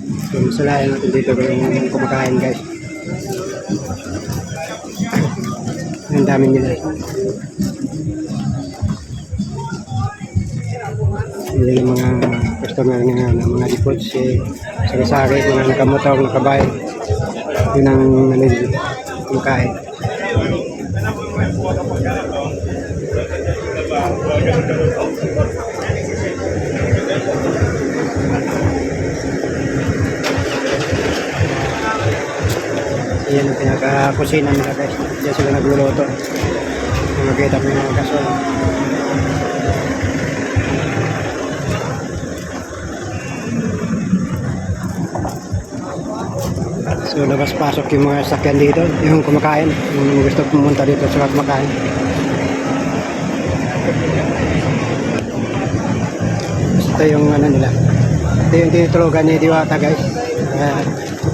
So, masalayan natin dito yung kumakain guys. Ang dami nila. Hindi yung mga customer nga ng mga depots, sari-sari, mga nakamotor, nakabayad. Yun ang kumakain. Yan ang pinaka-kusina nila guys. Diyan sila nagluluto. Makikita mo yung mga gasol. So labas-pasok yung mga sakyan dito. Yung kumakain. Yung gusto pumunta dito sa kumakain. Ito yung ano nila. Ito yung tinutulugan ni Diwata guys.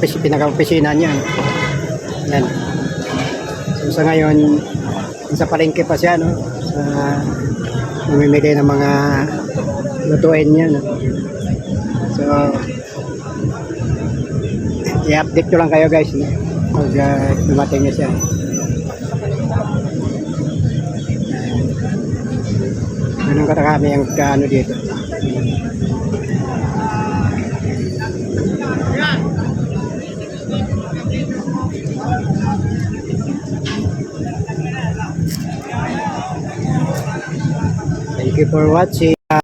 Pinaka-opisina niya. Yan. So sa ngayon, sa palengke pa siya, no? Namimili ng mga lutuin niya, no? So, i-update ko lang kayo guys, no? Pag dumating na siya. Ganun katakami ang kaano dito. Thank you for watching.